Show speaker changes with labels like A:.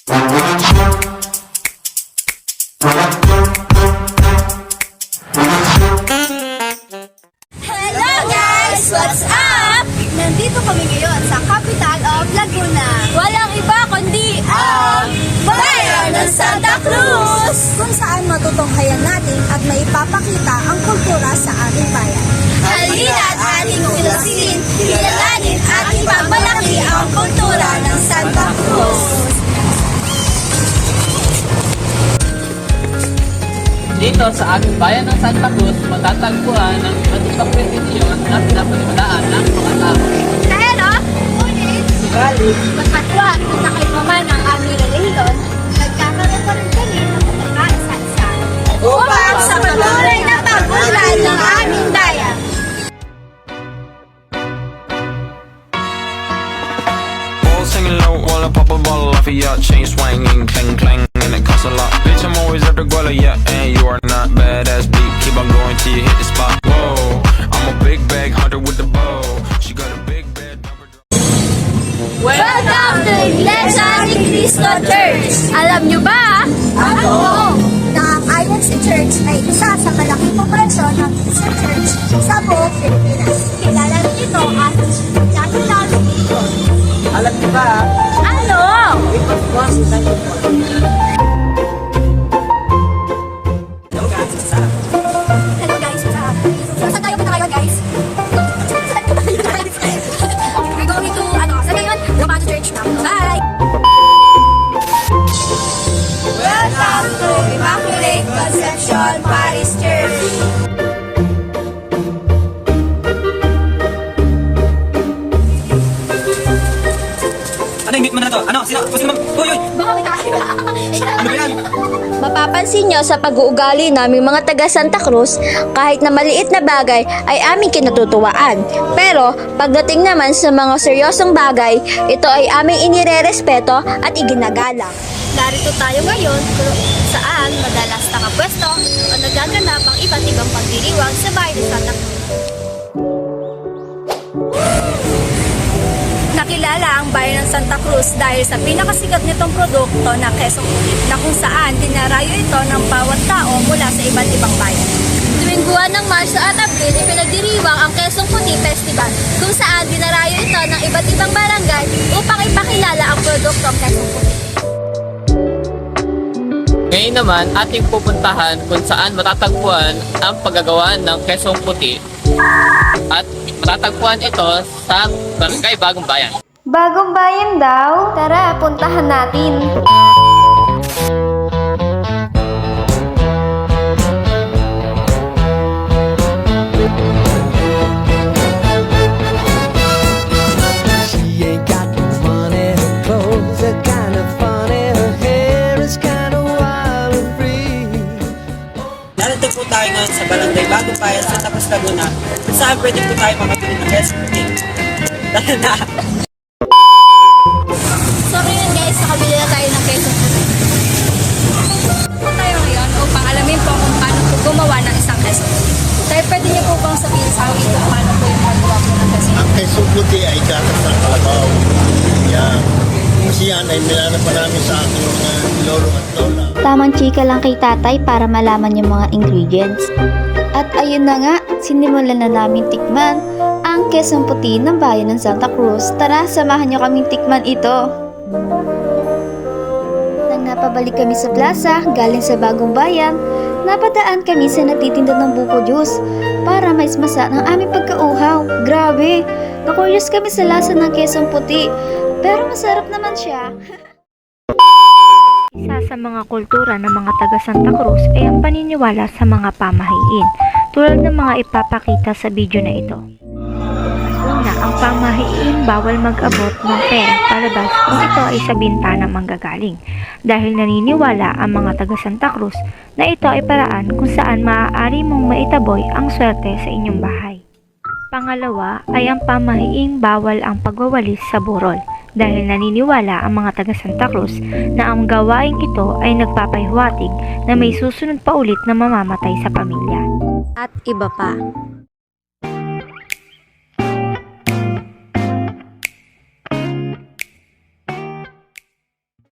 A: Hello guys! What's up? Nandito kami ngayon sa capital of Laguna. Walang iba kundi ang Bayan ng Santa Cruz! Kung saan matutunghayan natin at maipapakita ang kultura sa ating bayan. Halina at ating pinusilin, kilalanin at ipagmalaki ang kultura ng Santa Cruz.
B: Dito sa ating bayan ng Santa Cruz, matatagpuan ang iba't ibang tradisyon na pinapaniwalaan ng mga tao.
A: Dahil ngunit, magpatuwa na kahit naman ang aming relihiyon, nagkakaroon pa rin kami ng pagkakaisa-isa upang sa patuloy na pag-unlad ng aming bayan.
C: All singing low while I pop a bottle off of ya. Chain swinging, clang clang, and it costs a lot. Bitch, I'm always at the guala, yeah, and you are not badass beat. Keep on going till you hit the spot. Whoa, I'm a big bag hunter with the bow. She got a big bed.
A: Welcome to Iglesia ni Cristo Church! Alam nyo ba? Ako! Na ang INC Church ay isa sa malaking populasyon ng Christian Church sa buong Pilipinas. Kilala rin ito at nakilang dito.
B: Alam niyo ba?
A: Ano?
B: Hello guys, what's up?
A: Hello guys, what's up? So, saan tayo punta ngayon guys? Saan punta tayo guys? We're going to, sa ngayon, Romato Church na. Bye! Welcome to Immaculate Conception Paris Church.
B: Ano yung mute mo na to? Ano? Sino? Gusto mo? Uy!
A: Baka may kakaiba.
B: Ano ba yan?
D: Mapapansin nyo sa pag-uugali naming mga taga Santa Cruz, kahit na maliit na bagay ay aming kinatutuwaan. Pero pagdating naman sa mga seryosong bagay, ito ay aming inirerespeto at iginagalang.
A: Narito tayo ngayon kung saan madalas nakapwesto o nagaganap ang iba't ibang pagdiriwang sa bayan ng Santa Cruz. Nakilala ang bayan ng Santa Cruz dahil sa pinakasikat nitong produkto na kesong puti na kung saan dinarayo ito ng bawat tao mula sa iba't ibang bayan. Tuwing buwan ng Marso at Abril, ipinagdiriwang ang Quezon Puti Festival kung saan dinarayo ito ng iba't ibang barangay upang ipakilala ang produktong Quezon Puti.
B: Ngayon naman, ating pupuntahan kung saan matatagpuan ang paggagawa ng Quezon Puti at matatagpuan ito sa Barangay Bagong Bayan.
D: Bagong bayan daw? Tara, puntahan natin.
E: She ain't got no money, her clothes are kind of funny, her hair is kind of wild and free.
F: Narito po tayo ngayon sa Barangay Bagong Bayan, Santa Cruz, Laguna, kung saan pwede po tayo makabili ng Quezon Puti. Tara na!
A: So ngayon guys, nakabili na tayo ng Quezon Puti. Punta tayo ngayon upang alamin po kung paano po gumawa ng isang Quezon Puti. Tayo pwede niyo po bang sabihin sa akin kung paano po yung magawa po ng Quezon Puti?
G: Ang Quezon Puti ay gatas ng kalabaw. Yan. Kasi yan ay nilala pa namin sa aking mga lolo at lola.
D: Tamang chika lang kay tatay para malaman yung mga ingredients. At ayun na nga, sinimulan na namin tikman ang Quezon Puti ng bayan ng Santa Cruz. Tara, samahan nyo kaming tikman ito. Nang napabalik kami sa plaza, galing sa Bagong Bayan, napadaan kami sa natitinda ng buko juice para maismasa ng aming pagkauhaw. Grabe! Nakuryos kami sa lasa ng Quezon Puti, pero masarap naman siya.
H: Isa sa mga kultura ng mga taga Santa Cruz ay ang paniniwala sa mga pamahiin, tulad ng mga ipapakita sa video na ito. Una, ang pamahiin bawal mag-abot ng pera palabas kung ito ay sa bintana manggagaling, dahil naniniwala ang mga taga Santa Cruz na ito ay paraan kung saan maaari mong maitaboy ang swerte sa inyong bahay. Pangalawa ay ang pamahiing bawal ang pagwawalis sa burol, dahil naniniwala ang mga taga Santa Cruz na ang gawaing ito ay nagpapahiwatig na may susunod pa ulit na mamamatay sa pamilya.
D: At iba pa.